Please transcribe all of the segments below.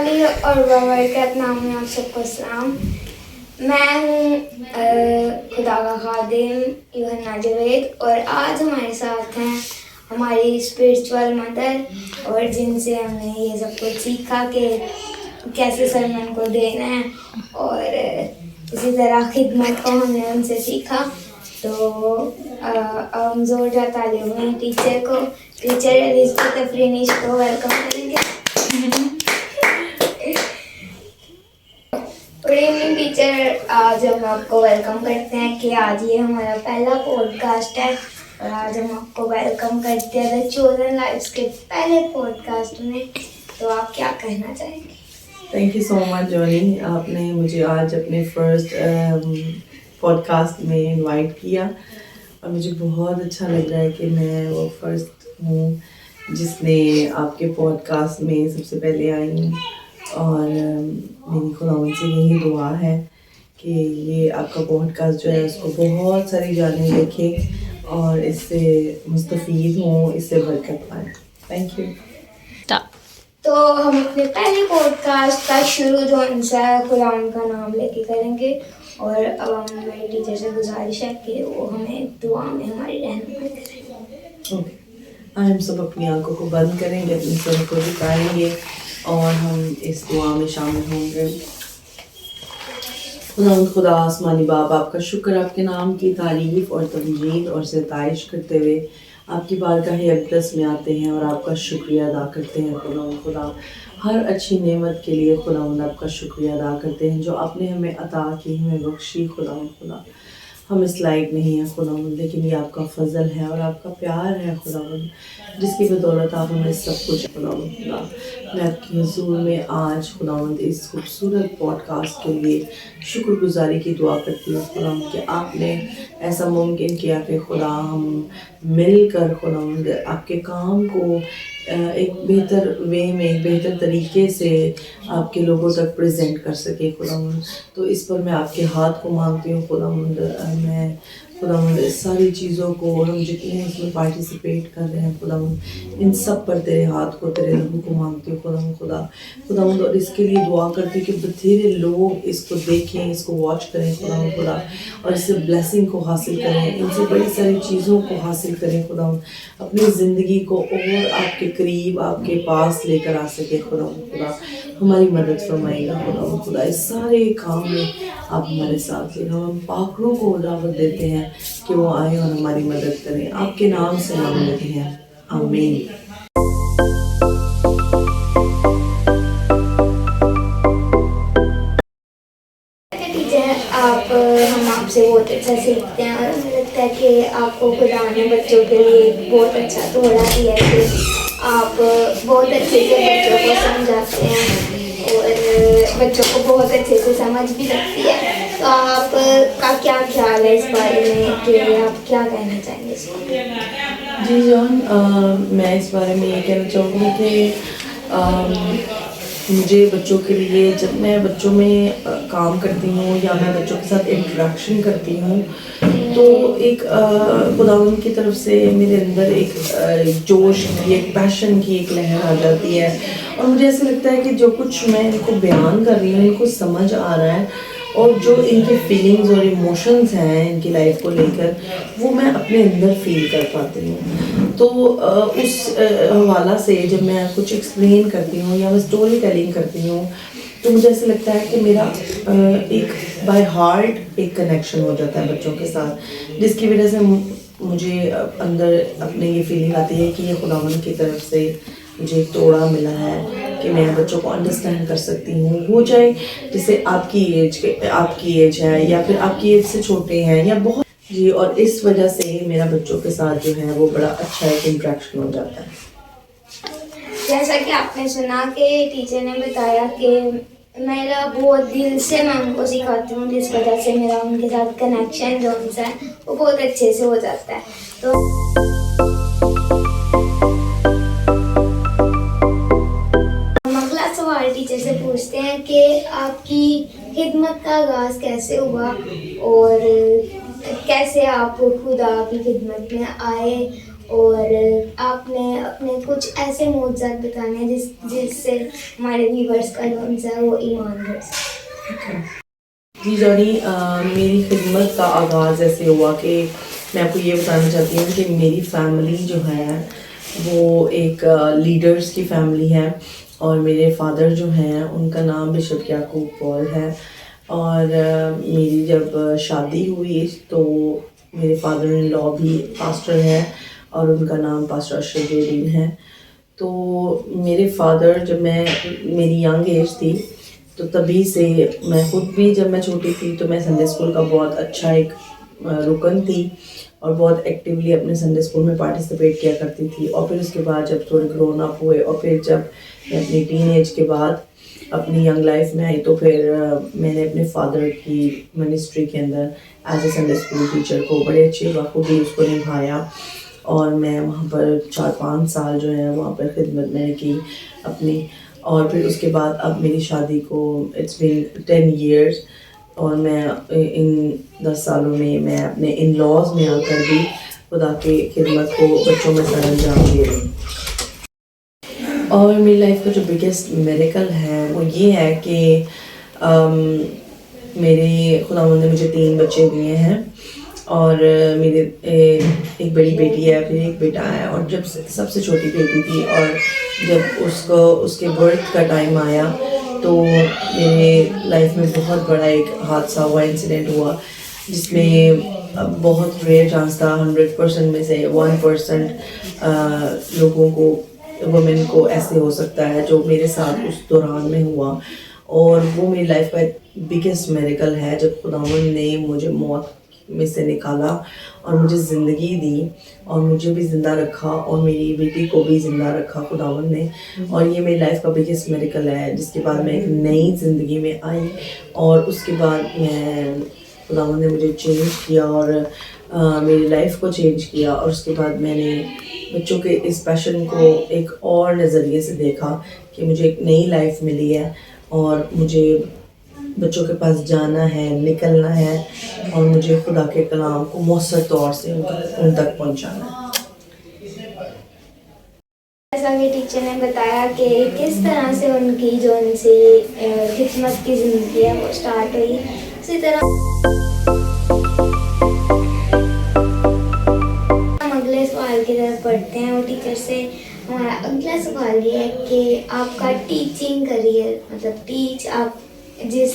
علی اور وبرکاتہ نام میں آپ سب کو السلام. میں ہوں خدا کا خادم یوحنا جاوید اور آج ہمارے ساتھ ہیں ہماری اسپرچول مدر اور جن سے ہم نے یہ سب کچھ سیکھا کہ کیسے سرمن کو دینا ہے اور اسی طرح خدمت کو ہم نے ان سے سیکھا. تو ہم زور جاتا لے ہوئے ہیں ٹیچر الزبتھ افرینش کو ویلکم کریں گے. Good evening teacher. آج ہم آپ کو ویلکم کرتے ہیں کہ آج یہ ہمارا پہلا پوڈ کاسٹ ہے اور آج ہم آپ کو ویلکم کرتے ہیں دا چوزن لائفس کے پہلے پوڈ کاسٹ میں. تو آپ کیا کہنا چاہیں گے؟ تھینک یو سو مچ جونی. آپ نے مجھے آج اپنے فرسٹ پوڈ کاسٹ میں انوائٹ کیا اور مجھے بہت اچھا لگ رہا ہے کہ میں وہ فرسٹ ہوں جس نے آپ کے پوڈ کاسٹ میں سب سے پہلے آئی ہوں. اور میری خداوند سے یہی دعا ہے کہ یہ آپ کا پوڈ کاسٹ جو ہے اس کو بہت ساری جانیں دیکھیں اور اس سے مستفید ہوں، اس سے برکت پائیں. Thank you. تو ہم اپنے پہلے پوڈ کاسٹ کا شروع جو ان سے خداوند کا نام لے کے کریں گے اور اب ہم میرے ٹیچر سے گزارش ہے کہ وہ ہمیں دعا میں ہماری رہنمائی کریں. اوکے. ہم سب اپنی آنکھوں کو بند کریں گے، اپنی سر کو جھکائیں گے اور ہم اس دعا میں شامل ہوں گے. خدا آسمانی باپ، آپ کا شکر، آپ کے نام کی تعریف اور تمجید اور ستائش کرتے ہوئے آپ کی بارگاہ اقدس میں آتے ہیں اور آپ کا شکریہ ادا کرتے ہیں. خدا ہر اچھی نعمت کے لیے خداوند آپ کا شکریہ ادا کرتے ہیں جو آپ نے ہمیں عطا کی، ہمیں بخشی. خدا ہم اس لائق نہیں ہیں خداوند، لیکن یہ آپ کا فضل ہے اور آپ کا پیار ہے خداوند، جس کی بدولت آپ ہمیں سب کچھ. خدا میں آپ کی حضور میں آج خداوند اس خوبصورت پوڈ کاسٹ کے لیے شکر گزاری کی دعا کرتی ہوں خداوند کہ آپ نے ایسا ممکن کیا کہ خدا ہم مل کر خداوند آپ کے کام کو ایک بہتر وے میں، ایک بہتر طریقے سے آپ کے لوگوں تک پریزنٹ کر سکے خداوند. تو اس پر میں آپ کے ہاتھ کو مانگتی ہوں خداوند. میں خداوند اس ساری چیزوں کو، ہم جتنے اس میں پارٹیسپیٹ کر رہے ہیں خداوند، ان سب پر تیرے ہاتھ کو، تیرے لہو کو مانگتی ہوں خداوند. اور اس کے لیے دعا کرتی ہوں کہ بتھیرے لوگ اس کو دیکھیں، اس کو واچ کریں خداوند، اور اس سے بلیسنگ کو حاصل کریں، ان سے بڑی ساری چیزوں کو حاصل کریں خداوند، اپنی زندگی کو اور آپ کے قریب، آپ کے پاس لے کر آ سکے خداوند. ہماری مدد فرمائے گا خداوند. اس سارے کام میں آپ ہمارے ساتھ ہیں. ہم پاکڑوں کو دعوت دیتے ہیں کہ وہ آئیں اور ہماری مدد کریں. آپ کے نام سے نام لیتے ہیں، آمین. ہم آپ سے بہت اچھا سیکھتے ہیں اور ہمیں لگتا ہے کہ آپ کو خدا نے بچوں کے لیے بہت اچھا توڑا دیا ہے کہ آپ بہت اچھے سے بچوں کو سمجھاتے ہیں اور بچوں کو بہت اچھے سے سمجھ بھی لگتی ہے. تو آپ کا کیا خیال ہے اس بارے میں کہ آپ کیا کہنا چاہیں گے اس کو؟ جی جان، میں اس بارے میں یہ کہنا چاہوں گی کہ مجھے بچوں کے لیے، جب میں بچوں میں کام کرتی ہوں یا میں بچوں کے ساتھ انٹریکشن کرتی ہوں تو ایک خداوند کی طرف سے میرے اندر ایک جوش کی، ایک پیشن کی ایک لہر آ جاتی ہے اور مجھے ایسا لگتا ہے کہ جو کچھ میں ان کو بیان کر رہی ہوں، ان کو سمجھ آ رہا ہے اور جو ان کی فیلنگز اور ایموشنز ہیں ان کی لائف کو لے کر، وہ میں اپنے اندر فیل کر پاتی ہوں. تو اس حوالہ سے جب میں کچھ ایکسپلین کرتی ہوں یا میں اسٹوری ٹیلنگ کرتی ہوں تو مجھے ایسا لگتا ہے کہ میرا ایک بائی ہارٹ ایک کنیکشن ہو جاتا ہے بچوں کے ساتھ، جس کی وجہ سے مجھے اندر اپنے یہ فیلنگ آتی ہے کہ یہ خداوند کی طرف سے مجھے ایک توڑا ملا ہے کہ میں بچوں کو انڈرسٹینڈ کر سکتی ہوں، وہ چاہے جیسے آپ کی ایج ہے یا پھر آپ کی ایج سے چھوٹے ہیں یا بہت. جی، اور اس وجہ سے میرا بچوں کے ساتھ جو ہے وہ بڑا اچھا ایک انٹریکشن ہو جاتا ہے. جیسا کہ آپ نے سنا کہ ٹیچر نے بتایا کہ میرا بہت دل سے میں ان کو سکھاتی ہوں، جس وجہ سے میرا ان کے ساتھ کنیکشن جو ان سے ہے وہ بہت اچھے سے ہو جاتا ہے. تو ہم اگلا سوال ٹیچر سے پوچھتے ہیں کہ آپ کی خدمت کا آغاز کیسے ہوا اور کیسے آپ خدا کی خدمت میں آئے اور آپ نے اپنے کچھ ایسے معجزات بتانے ہیں جس سے ہمارے ویورس کا جو ان سے ہے وہ ایمان کر سکے. جی جانی، میری خدمت کا آغاز ایسے ہوا کہ میں آپ کو یہ بتانا چاہتی ہوں کہ میری فیملی جو ہے وہ ایک لیڈرز کی فیملی ہے، اور میرے فادر جو ہیں ان کا نام بشپ یعقوب پال ہے. اور میری جب شادی ہوئی تو میرے فادر ان لا بھی پاسٹر ہے، اور ان کا نام پاسٹر اشرف الدین ہے. تو میرے فادر جب میری ینگ ایج تھی تو تبھی سے میں خود بھی، جب میں چھوٹی تھی تو میں سنڈے اسکول کا بہت اچھا ایک رکن تھی، اور بہت ایکٹیولی اپنے سنڈے اسکول میں پارٹیسپیٹ کیا کرتی تھی. اور پھر اس کے بعد جب تھوڑے گرون اپ ہوئے، اور پھر جب میں اپنی ٹین ایج کے بعد اپنی ینگ لائف میں آئی، تو پھر میں نے اپنے فادر کی منسٹری کے اندر as a Sunday school teacher کو بڑے اچھے بخوبی اس کو نبھایا. اور میں وہاں پر 4-5 سال جو ہے وہاں پر خدمت میں نے کی اپنی. اور پھر اس کے بعد اب میری شادی کو اٹس بین 10 ایئرس، اور میں ان 10 سالوں میں اپنے ان لاز میں آ کر بھی خدا کی خدمت کو بچوں میں سر انجام دے رہی ہوں. اور میری لائف کا جو بگیسٹ میریکل ہے وہ یہ ہے کہ میرے خداوند نے مجھے 3 بچے دیے ہیں، اور میرے ایک بڑی بیٹی ہے، پھر ایک بیٹا ہے. اور جب سب سے چھوٹی بیٹی تھی، اور جب اس کے برتھ کا ٹائم آیا تو میرے لائف میں بہت بڑا ایک حادثہ ہوا، انسیڈنٹ ہوا، جس میں بہت ریئر چانس تھا 100% میں سے 1% لوگوں کو، وومن کو ایسے ہو سکتا ہے جو میرے ساتھ اس دوران میں ہوا. اور وہ میری لائف کا بگیسٹ میریکل ہے جب خداوند نے مجھے موت میں سے نکالا اور مجھے زندگی دی، اور مجھے بھی زندہ رکھا، اور میری بیٹی کو بھی زندہ رکھا خداوند نے. اور یہ میری لائف کا بگیسٹ میریکل ہے، جس کے بعد میں ایک نئی زندگی میں آئی، اور اس کے بعد خداوند نے مجھے چینج کیا، اور میری لائف کو چینج کیا. اور اس کے بعد میں نے بچوں کے اس پیشن کو ایک اور نظریے سے دیکھا کہ مجھے ایک نئی لائف ملی ہے، اور مجھے بچوں کے پاس جانا ہے، نکلنا ہے، اور مجھے خدا کے کلام کو مؤثر طور سے ان تک پہنچانا ہے. جیسا کہ ٹیچر نے بتایا کہ کس طرح سے ان کی جو ان سے خدمت کی زندگی ہے وہ اسٹارٹ ہوئی، اسی طرح ہم اگلے سوال کی طرف پڑھتے ہیں. وہ ٹیچر سے ہمارا اگلا سوال یہ ہے کہ آپ کا ٹیچنگ کریئر، مطلب آپ جس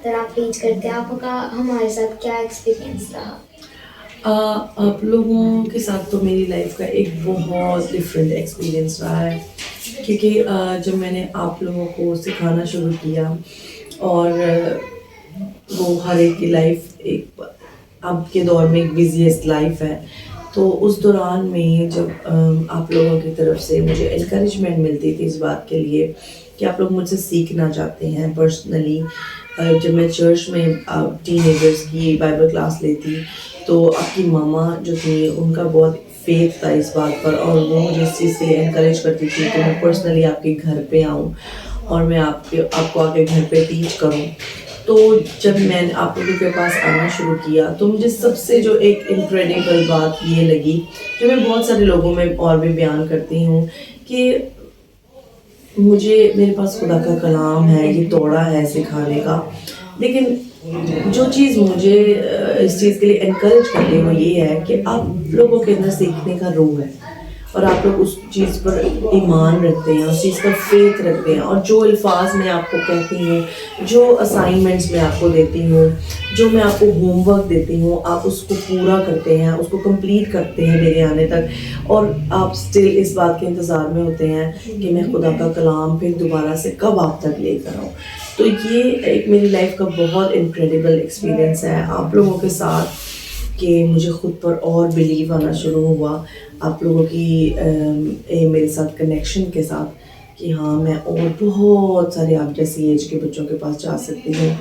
طرح ٹیچ کرتے ہیں، آپ کا ہمارے ساتھ کیا ایکسپیرینس رہا؟ آپ لوگوں کے ساتھ تو میری لائف کا ایک بہت ڈفرینٹ ایکسپیرینس رہا ہے، کیونکہ جب میں نے آپ لوگوں کو سکھانا شروع کیا، اور وہ ہر ایک کی لائف ایک اب کے دور میں ایک بزیسٹ لائف ہے، تو اس دوران میں جب آپ لوگوں کی طرف سے مجھے انکریجمنٹ ملتی تھی اس بات کے لیے کہ آپ لوگ مجھ سے سیکھنا چاہتے ہیں پرسنلی. جب میں چرچ میں ٹین ایجرس کی بائبل کلاس لیتی تو آپ کی ماما جو تھی ان کا بہت فیتھ تھا اس بات پر، اور وہ مجھے اس چیز سے انکریج کرتی تھی کہ میں پرسنلی آپ کے گھر پہ آؤں اور میں آپ کو آ کے گھر پہ ٹیچ کروں. تو جب میں نے آپ لوگوں کے پاس آنا شروع کیا تو مجھے سب سے جو ایک انکریڈیبل بات یہ لگی، جو میں بہت سارے لوگوں میں اور بھی بیان کرتی ہوں، کہ میرے پاس خدا کا کلام ہے، یہ توڑا ہے سکھانے کا، لیکن جو چیز مجھے اس چیز کے لیے انکریج کرتی ہے وہ یہ ہے کہ آپ لوگوں کے اندر سیکھنے کا روح ہے، اور آپ لوگ اس چیز پر ایمان رکھتے ہیں، اس چیز پر فیتھ رکھتے ہیں، اور جو الفاظ میں آپ کو کہتی ہوں، جو اسائنمنٹس میں آپ کو دیتی ہوں، جو میں آپ کو ہوم ورک دیتی ہوں، آپ اس کو پورا کرتے ہیں، اس کو کمپلیٹ کرتے ہیں میرے آنے تک، اور آپ سٹل اس بات کے انتظار میں ہوتے ہیں کہ میں خدا کا کلام پھر دوبارہ سے کب آپ تک لے کر آؤں. تو یہ ایک میری لائف کا بہت انکریڈیبل ایکسپیرینس ہے آپ لوگوں کے ساتھ، کہ مجھے خود پر اور بلیو آنا شروع ہوا آپ لوگوں کی میرے ساتھ کنیکشن کے ساتھ، کہ ہاں میں اور بہت سارے آپ جیسی ایج کے بچوں کے پاس جا سکتی ہوں.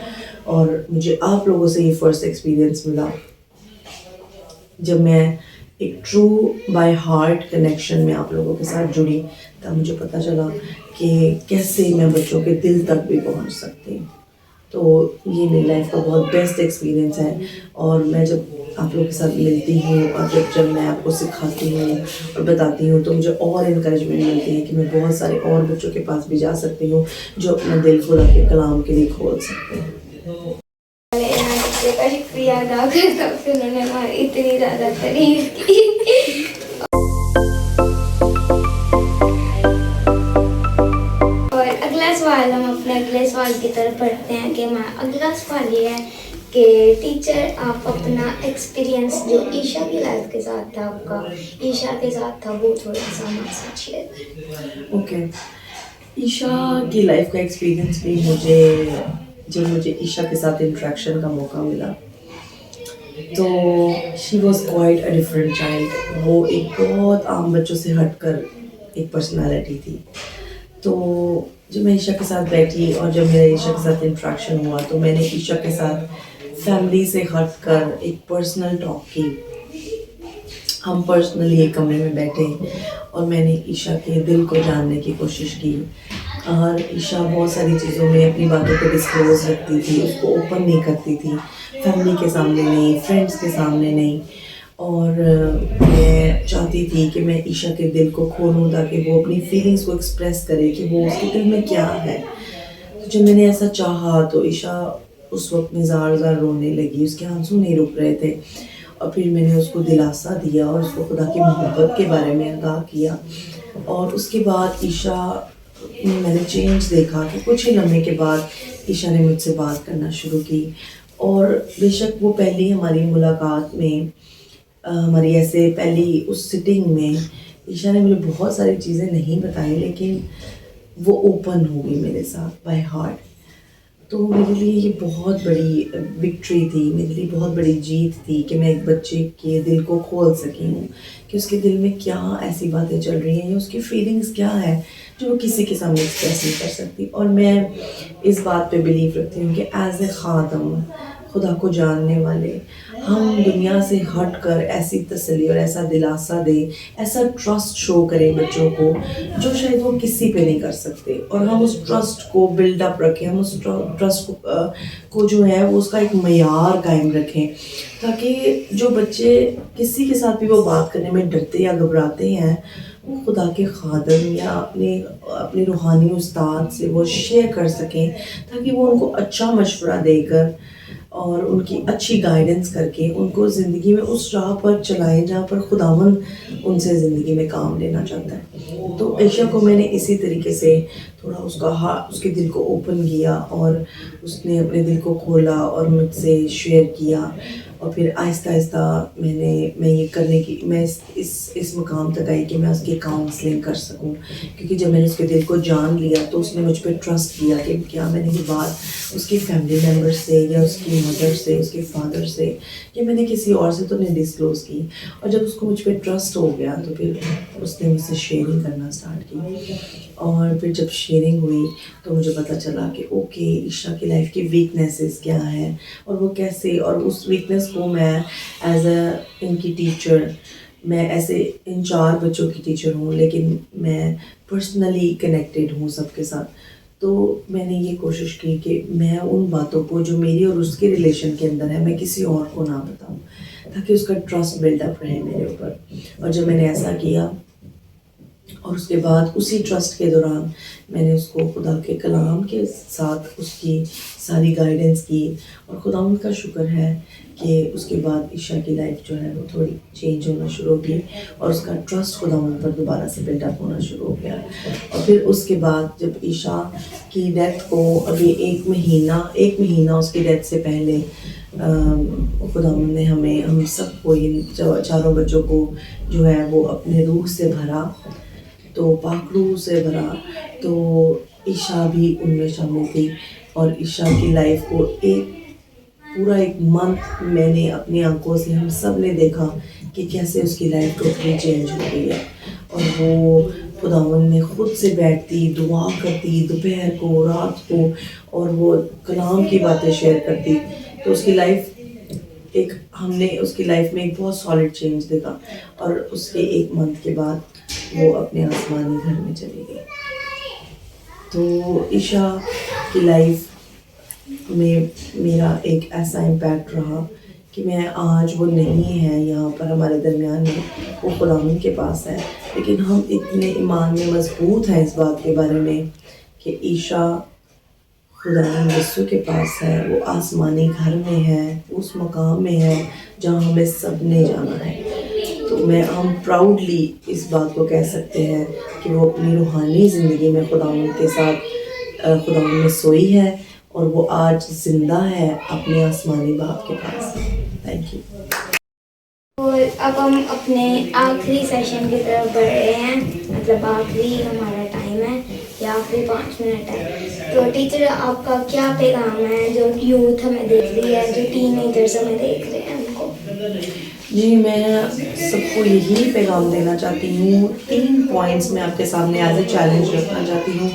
اور مجھے آپ لوگوں سے یہ فرسٹ ایکسپیرینس ملا جب میں ایک ٹرو بائی ہارٹ کنیکشن میں آپ لوگوں کے ساتھ جڑی، تب مجھے پتہ چلا کہ کیسے میں بچوں کے دل تک بھی پہنچ سکتی ہوں. تو یہ میری لائف کا بہت بیسٹ ایکسپیرینس ہے. اور میں جب آپ لوگوں کے ساتھ ملتی ہوں اور جب میں آپ کو سکھاتی ہوں اور بتاتی ہوں تو مجھے اور انکریجمنٹ ملتی ہے کہ میں بہت سارے اور بچوں کے پاس بھی جا سکتی ہوں جو اپنا دل خدا کے کلام کے لیے کھول سکتے ہیں. کا شکریہ ادا کرتا ہوں کہ انہوں نے ہماری اتنی زیادہ تعریف کی. اور اگلا سوال ہم اپنے اگلے سوال کی طرف بڑھتے ہیں کہ اگلا سوال یہ ہے کہ ٹیچر آپ اپنا ایکسپیرینس جو عیشا کی لائف کے ساتھ تھا آپ کا عیشا کے ساتھ تھا وہ تھوڑا سا ہمارے ساتھ شیئر کریں. اوکے. عیشا کی لائف کا ایکسپیرینس بھی جب مجھے عیشا کے ساتھ انٹریکشن کا موقع ملا تو she was quite a different child. وہ ایک بہت عام بچوں سے ہٹ کر ایک پرسنالٹی تھی. تو جب میں عیشا کے ساتھ بیٹھی اور جب میرا عیشا کے ساتھ انٹریکشن ہوا تو میں نے عیشا کے ساتھ فیملی سے ہٹ کر ایک پرسنل ٹاک کی. ہم پرسنلی ایک کمرے میں بیٹھے اور میں نے عیشا کے دل کو جاننے کی کوشش کی. اور عیشا بہت ساری چیزوں میں اپنی باتوں کو ڈسکلوز رکھتی تھی, اس کو اوپن نہیں کرتی تھی, فیملی کے سامنے نہیں, فرینڈس کے سامنے نہیں. اور میں چاہتی تھی کہ میں عیشا کے دل کو کھولوں تاکہ وہ اپنی فیلنگس کو ایکسپریس کرے کہ وہ اس کے دل میں کیا ہے. جب میں نے ایسا چاہا تو عیشا اس وقت میں زار زار رونے لگی, اس کے آنسو نہیں رک رہے تھے. اور پھر میں نے اس کو دلاسا دیا اور اس کو خدا کی محبت کے بارے میں آگاہ کیا. اور اس کے بعد عیشا میں نے چینج دیکھا کہ کچھ ہی لمحے کے بعد عیشا نے مجھ سے بات کرنا شروع کی. اور بے شک وہ پہلی ہماری ملاقات میں ہماری ایسے پہلی اس سٹنگ میں عیشا نے مجھے بہت ساری چیزیں نہیں بتائیں لیکن وہ اوپن ہو گئی میرے ساتھ بائی ہارٹ. تو میرے لیے یہ بہت بڑی وکٹری تھی, میرے لیے بہت بڑی جیت تھی کہ میں ایک بچے کے دل کو کھول سکی ہوں کہ اس کے دل میں کیا ایسی باتیں چل رہی ہیں یا اس کی فیلنگس کیا ہے جو وہ کسی کے سامنے ایکسپریس نہیں کر سکتی. اور میں اس بات پہ بلیو رکھتی ہوں کہ ایز اے خادم, خدا کو جاننے والے, ہم دنیا سے ہٹ کر ایسی تسلی اور ایسا دلاسا دیں, ایسا ٹرسٹ شو کریں بچوں کو جو شاید وہ کسی پہ نہیں کر سکتے. اور ہم اس ٹرسٹ کو بلڈ اپ رکھیں, ہم اس ٹرسٹ کو جو ہے وہ اس کا ایک معیار قائم رکھیں تاکہ جو بچے کسی کے ساتھ بھی وہ بات کرنے میں ڈرتے یا گھبراتے ہیں وہ خدا کے خادم یا اپنے روحانی استاد سے وہ شیئر کر سکیں تاکہ وہ ان کو اچھا مشورہ دے کر اور ان کی اچھی گائیڈنس کر کے ان کو زندگی میں اس راہ پر چلائیں جہاں پر خداوند ان سے زندگی میں کام لینا چاہتا ہے. تو عیشا کو میں نے اسی طریقے سے تھوڑا اس کے دل کو اوپن کیا اور اس نے اپنے دل کو کھولا اور مجھ سے شیئر کیا. اور پھر آہستہ آہستہ میں یہ کرنے کی میں اس مقام تک آئی کہ میں اس کی کاؤنسلنگ کر سکوں, کیونکہ جب میں نے اس کے دل کو جان لیا تو اس نے مجھ پہ ٹرسٹ کیا کہ کیا میں نے یہ بات اس کی فیملی ممبر سے یا اس کی مدر سے, اس کے فادر سے, یا میں نے کسی اور سے تو نہیں ڈسکلوز کی. اور جب اس کو مجھ پہ ٹرسٹ ہو گیا تو پھر اس نے مجھ سے شیئرنگ کرنا اسٹارٹ کی. اور پھر جب شیئرنگ ہوئی تو مجھے پتہ چلا کہ اوکے عیشا کی لائف کی ویکنیسز کیا ہیں اور وہ کیسے, اور اس ویکنیس کو میں ایز اے ان کی ٹیچر, میں ایسے ان 4 بچوں کی ٹیچر ہوں لیکن میں پرسنلی کنیکٹیڈ ہوں سب کے ساتھ. تو میں نے یہ کوشش کی کہ میں ان باتوں کو جو میری اور اس کے ریلیشن کے اندر ہے میں کسی اور کو نہ بتاؤں تاکہ اس کا ٹرسٹ بلڈ اپ رہے میرے اوپر. اور جب میں نے ایسا کیا اور اس کے بعد اسی ٹرسٹ کے دوران میں نے اس کو خدا کے کلام کے ساتھ اس کی ساری گائیڈنس کی. اور خداوند کا شکر ہے کہ اس کے بعد عیشا کی لائف جو ہے وہ تھوڑی چینج ہونا شروع ہو گئی اور اس کا ٹرسٹ خداوند پر دوبارہ سے بلڈ اپ ہونا شروع ہو گیا. اور پھر اس کے بعد جب عیشا کی ڈیتھ کو ابھی ایک مہینہ اس کی ڈیتھ سے پہلے خداوند نے ہم سب کو ان 4 بچوں کو جو ہے وہ اپنے روح سے بھرا, تو پاک روح سے بھرا. تو عیشا بھی ان میں شامل تھی اور عیشا کی لائف کو پورا ایک منتھ میں نے اپنی آنکھوں سے ہم سب نے دیکھا کہ کیسے اس کی لائف ٹوٹلی چینج ہو گئی ہے. اور وہ خداوند میں خود سے بیٹھتی, دعا کرتی دوپہر کو, رات کو, اور وہ کلام کی باتیں شیئر کرتی. تو اس کی لائف ہم نے اس کی لائف میں ایک بہت سالڈ چینج دیکھا. اور اس کے 1 منتھ کے بعد وہ اپنے آسمانی گھر میں چلی گئی. تو عیشا کی لائف میں میرا ایک ایسا امپیکٹ رہا کہ میں آج وہ نہیں ہے یہاں پر ہمارے درمیان میں, وہ خداوند کے پاس ہے. لیکن ہم اتنے ایمان میں مضبوط ہیں اس بات کے بارے میں کہ عیسیٰ خداوند یسوع کے پاس ہے, وہ آسمانی گھر میں ہے, اس مقام میں ہے جہاں ہمیں سب نے جانا ہے. تو ہم پراؤڈلی اس بات کو کہہ سکتے ہیں کہ وہ اپنی روحانی زندگی میں خداوند کے ساتھ خداوند میں سوئی ہے, اور وہ آج زندہ ہے اپنے آسمانی باپ کے پاس. Thank you. اور اب ہم اپنے آخری سیشن کی طرف بڑھ رہے ہیں, مطلب آخری ہمارا ٹائم ہے, یا آخری 5 منٹ ہے. تو ٹیچر آپ کا کیا پیغام ہے جو یوتھ ہمیں دیکھ رہی ہے, جو ٹین ایجرز ہمیں دیکھ رہے ہیں ان کو؟ جی, میں سب کو یہی پیغام دینا چاہتی ہوں. 3 پوائنٹس میں آپ کے سامنے ایز اے چیلنج رکھنا چاہتی ہوں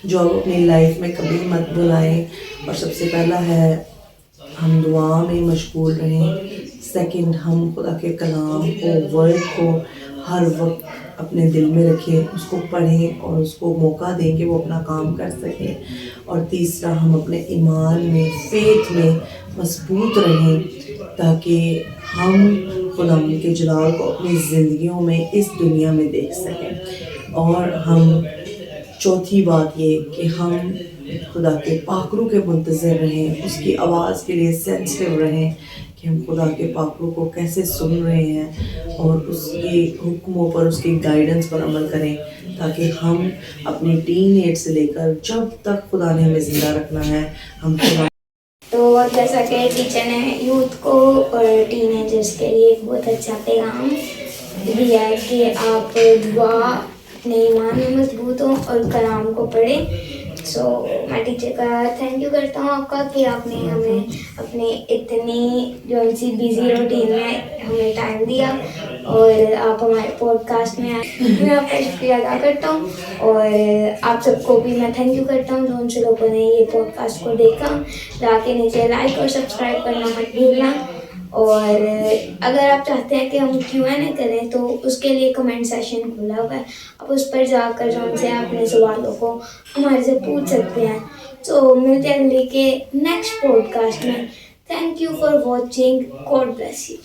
جو آپ اپنی لائف میں کبھی مت بھلائیں. اور سب سے پہلا ہے ہم دعا میں مشغول رہیں. سیکنڈ, ہم خدا کے کلام کو, ورڈ کو ہر وقت اپنے دل میں رکھیں, اس کو پڑھیں اور اس کو موقع دیں کہ وہ اپنا کام کر سکیں. اور تیسرا, ہم اپنے ایمان میں, فیتھ میں مضبوط رہیں تاکہ ہم خدا کے جلال کو اپنی زندگیوں میں اس دنیا میں دیکھ سکیں. اور ہم چوتھی بات یہ کہ ہم خدا کے پاکرو کے منتظر رہیں, اس کی آواز کے لیے سینسٹیو رہیں کہ ہم خدا کے پاکرو کو کیسے سن رہے ہیں اور اس کے حکموں پر, اس کی گائیڈنس پر عمل کریں تاکہ ہم اپنی ٹین ایج سے لے کر جب تک خدا نے ہمیں زندہ رکھنا ہے ہم خدا. تو جیسا کہ ٹیچر نے یوتھ کو اور ٹین ایجرس کے لیے ایک بہت اچھا پیغام دیا ہے کہ آپ دعا, اپنے ایمان میں مضبوط ہوں اور کلام کو پڑھیں. سو میں ٹیچر کا تھینک یو کرتا ہوں آپ کا کہ آپ نے ہمیں اپنے اتنی جو سی بزی روٹین میں ہمیں ٹائم دیا اور آپ ہمارے پوڈ کاسٹ میں آئے. میں آپ کا شکریہ ادا کرتا ہوں, اور آپ سب کو بھی میں تھینک یو کرتا ہوں جو ان سے لوگوں نے یہ پوڈ کاسٹ کو دیکھا. جا کے نیچے لائک اور سبسکرائب کرنا مت بھولنا. اور اگر آپ چاہتے ہیں کہ ہم Q&A کریں تو اس کے لیے کمنٹ سیشن کھلا ہوا ہے, آپ اس پر جا کر جو ہم سے اپنے سوالوں کو ہمارے سے پوچھ سکتے ہیں. تو ملتے ہیں اگلے کے نیکسٹ پوڈ کاسٹ میں. Thank you for watching. God bless you.